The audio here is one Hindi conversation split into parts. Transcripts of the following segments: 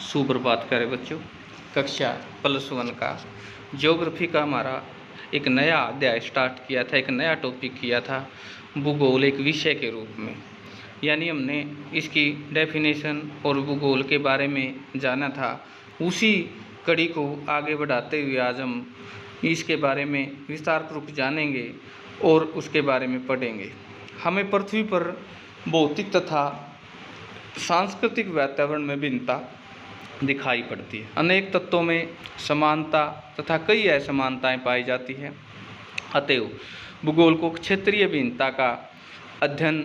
सुप्रभात प्यारे बच्चों। कक्षा +1 का ज्योग्राफी का हमारा एक नया अध्याय स्टार्ट किया था, एक नया टॉपिक किया था भूगोल एक विषय के रूप में। यानी हमने इसकी डेफिनेशन और भूगोल के बारे में जाना था। उसी कड़ी को आगे बढ़ाते हुए आज हम इसके बारे में विस्तारपूर्वक जानेंगे और उसके बारे में पढ़ेंगे। हमें पृथ्वी पर भौतिक तथा सांस्कृतिक वातावरण में भिन्नता दिखाई पड़ती है। अनेक तत्वों में समानता तथा कई असमानताएं पाई जाती है। अतएव भूगोल को क्षेत्रीय भिन्नता का अध्ययन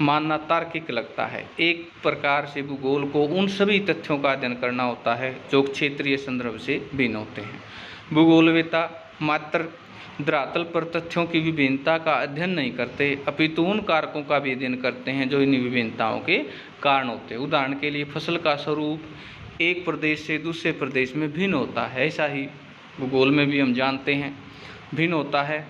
मानना तार्किक लगता है। एक प्रकार से भूगोल को उन सभी तथ्यों का अध्ययन करना होता है जो क्षेत्रीय संदर्भ से भिन्न होते हैं। भूगोलवेत्ता मात्र धरातल पर तथ्यों की विभिन्नता का अध्ययन नहीं करते, अपितु उन कारकों का भी अध्ययन करते हैं जो इन विभिन्नताओं के कारण होते हैं। उदाहरण के लिए फसल का स्वरूप एक प्रदेश से दूसरे प्रदेश में भिन्न होता है। ऐसा ही भूगोल में भी हम जानते हैं भिन्न होता है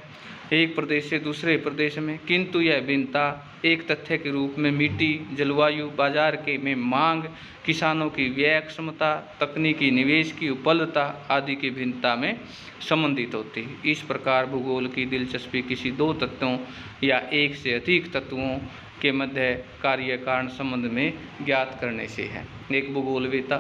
एक प्रदेश से दूसरे प्रदेश में, किंतु यह भिन्नता एक तथ्य के रूप में मिट्टी, जलवायु, बाजार के में मांग, किसानों की व्यय क्षमता, तकनीकी निवेश की उपलब्धता आदि की भिन्नता में संबंधित होती है। इस प्रकार भूगोल की दिलचस्पी किसी दो तत्वों या एक से अधिक तत्वों के मध्य कार्य कारण संबंध में ज्ञात करने से है। एक भूगोलवेत्ता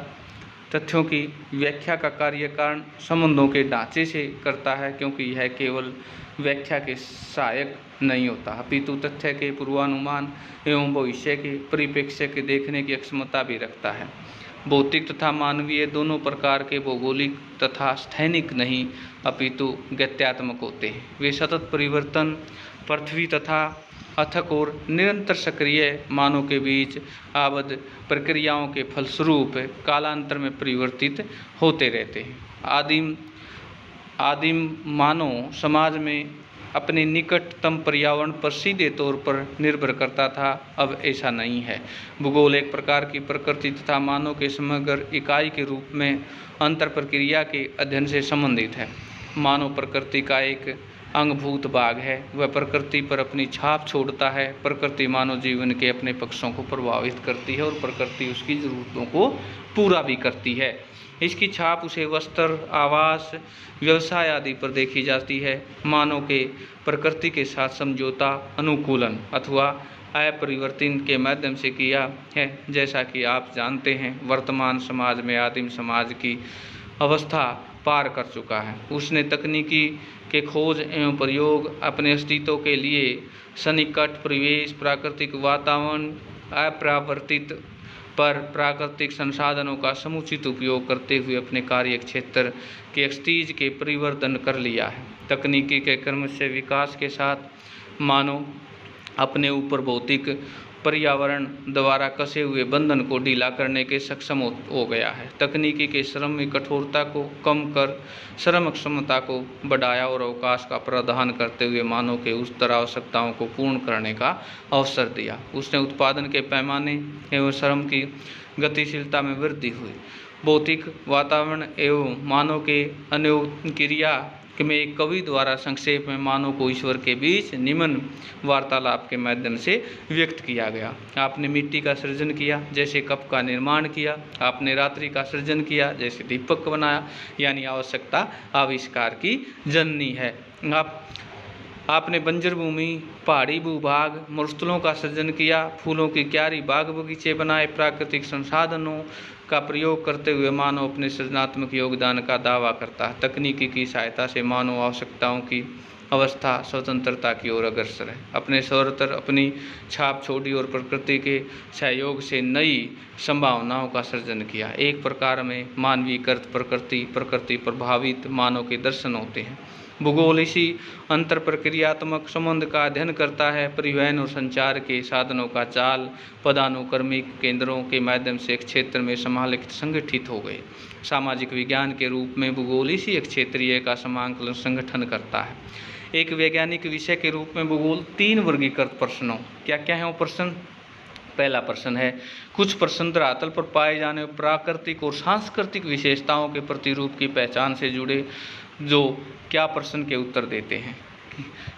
तथ्यों की व्याख्या का कार्य कारण संबंधों के ढांचे से करता है, क्योंकि यह केवल व्याख्या के सहायक नहीं होता, अपितु तथ्य के पूर्वानुमान एवं भविष्य के परिप्रेक्ष्य के देखने की क्षमता भी रखता है। भौतिक तथा मानवीय दोनों प्रकार के भौगोलिक तथा स्थैनिक नहीं, अपितु गत्यात्मक होते हैं। वे सतत परिवर्तन, पृथ्वी तथा अथक और निरंतर सक्रिय मानों के बीच आबद्ध प्रक्रियाओं के फलस्वरूप कालांतर में परिवर्तित होते रहते हैं। आदिम मानव समाज में अपने निकटतम पर्यावरण पर सीधे तौर पर निर्भर करता था, अब ऐसा नहीं है। भूगोल एक प्रकार की प्रकृति तथा मानव के समग्र इकाई के रूप में अंतर प्रक्रिया के अध्ययन से संबंधित है। मानव प्रकृति का एक अंगभूत भाग है, वह प्रकृति पर अपनी छाप छोड़ता है। प्रकृति मानव जीवन के अपने पक्षों को प्रभावित करती है और प्रकृति उसकी जरूरतों को पूरा भी करती है। इसकी छाप उसे वस्त्र, आवास, व्यवसाय आदि पर देखी जाती है। मानव के प्रकृति के साथ समझौता, अनुकूलन अथवा अपरिवर्तन के माध्यम से किया है। जैसा कि आप जानते हैं, वर्तमान समाज में आदिम समाज की अवस्था पार कर चुका है। उसने तकनीकी के खोज एवं प्रयोग, अपने अस्तित्व के लिए सन्निकट परिवेश, प्राकृतिक वातावरण, अपरिवर्तित पर प्राकृतिक संसाधनों का समुचित उपयोग करते हुए अपने कार्य क्षेत्र के क्षितिज के परिवर्तन कर लिया है। तकनीकी के क्रमशः विकास के साथ मानव अपने ऊपर भौतिक पर्यावरण द्वारा कसे हुए बंधन को ढीला करने के सक्षम हो गया है। तकनीकी के श्रम में कठोरता को कम कर श्रम क्षमता को बढ़ाया और अवकाश का प्रावधान करते हुए मानव के उस तरह आवश्यकताओं को पूर्ण करने का अवसर दिया। उसने उत्पादन के पैमाने एवं श्रम की गतिशीलता में वृद्धि हुई। भौतिक वातावरण एवं मानव के अन्योन्याक्रिया में एक कवि द्वारा संक्षेप में मानव को ईश्वर के बीच निम्न वार्तालाप के माध्यम से व्यक्त किया गया। आपने मिट्टी का सृजन किया, जैसे कप का निर्माण किया। आपने रात्रि का सृजन किया, जैसे दीपक बनाया। यानी आवश्यकता आविष्कार की जननी है। आपने बंजर भूमि, पहाड़ी भूभाग, मरुस्थलों का सृजन किया। फूलों की क्यारी, बाग बगीचे बनाए। प्राकृतिक संसाधनों का प्रयोग करते हुए मानव अपने सृजनात्मक योगदान का दावा करता है। तकनीकी की सहायता से मानव आवश्यकताओं की अवस्था स्वतंत्रता की ओर अग्रसर है। अपने सर्वत्र अपनी छाप छोड़ी और प्रकृति के सहयोग से नई संभावनाओं का सृजन किया। एक प्रकार में मानवीकृत प्रकृति प्रभावित मानव के दर्शन होते हैं। भूगोल इसी अंतर प्रक्रियात्मक संबंध का अध्ययन करता है। परिवहन और संचार के साधनों का जाल पदानुक्रमिक केंद्रों के माध्यम से एक क्षेत्र में समालित संगठित हो गए। सामाजिक विज्ञान के रूप में भूगोल इसी एक क्षेत्रीय का समाकलन संगठन करता है। एक वैज्ञानिक विषय के रूप में भूगोल 3 वर्गीकृत प्रश्नों, क्या क्या है वो प्रश्न? पहला प्रश्न है, कुछ प्रश्न धरातल पर पाए जाने वाले प्राकृतिक और सांस्कृतिक विशेषताओं के प्रतिरूप की पहचान से जुड़े, जो क्या प्रश्न के उत्तर देते हैं।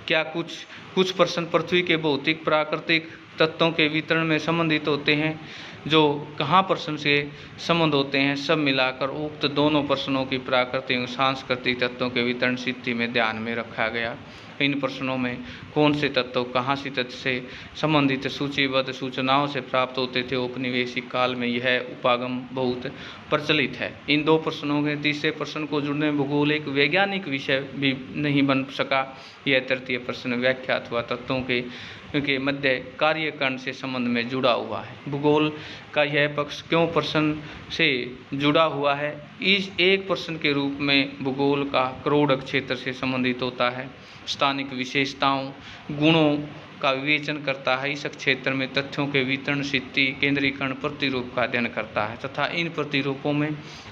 क्या कुछ प्रश्न पृथ्वी के भौतिक, प्राकृतिक तत्वों के वितरण में संबंधित होते हैं, जो कहाँ प्रश्न से संबंध होते हैं, सब मिलाकर उक्त दोनों प्रश्नों की प्राकृतिक और सांस्कृतिक तत्वों के वितरण स्थिति में ध्यान में रखा गया। इन प्रश्नों में कौन से तत्व कहाँ से तत्व से संबंधित सूचीबद्ध सूचनाओं से प्राप्त होते थे, औपनिवेशिक काल में यह उपागम बहुत प्रचलित है। इन दो प्रश्नों के तीसरे प्रश्न को जुड़ने में भूगोल एक वैज्ञानिक विषय भी नहीं बन सका। यह तृतीय प्रश्न व्याख्या अथवा तत्वों के मध्य कार्यकरण से संबंध में जुड़ा हुआ है। भूगोल का यह पक्ष क्यों प्रश्न से जुड़ा हुआ है? इस एक प्रश्न के रूप में भूगोल का करोड़ क्षेत्र से संबंधित होता है, स्थानिक विशेषताओं गुणों का विवेचन करता है, इस क्षेत्र में तथ्यों के वितरण, स्थिति, केंद्रीकरण, प्रतिरूप का अध्ययन करता है तथा इन प्रतिरूपों में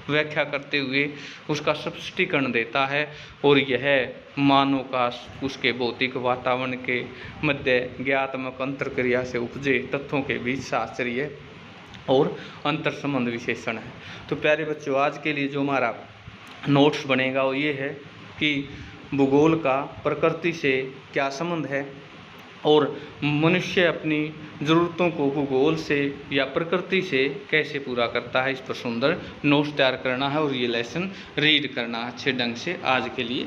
व्याख्या करते हुए उसका स्पष्टीकरण देता है, और यह मानव का उसके भौतिक वातावरण के मध्य ज्ञातात्मक अंतरक्रिया से उपजे तथ्यों के बीच शास्त्रीय और अंतर संबंध विशेषण है। तो प्यारे बच्चों, आज के लिए जो हमारा नोट्स बनेगा वो ये है कि भूगोल का प्रकृति से क्या संबंध है और मनुष्य अपनी ज़रूरतों को भूगोल से या प्रकृति से कैसे पूरा करता है। इस पर सुंदर नोट्स तैयार करना है और ये लेसन रीड करना अच्छे ढंग से। आज के लिए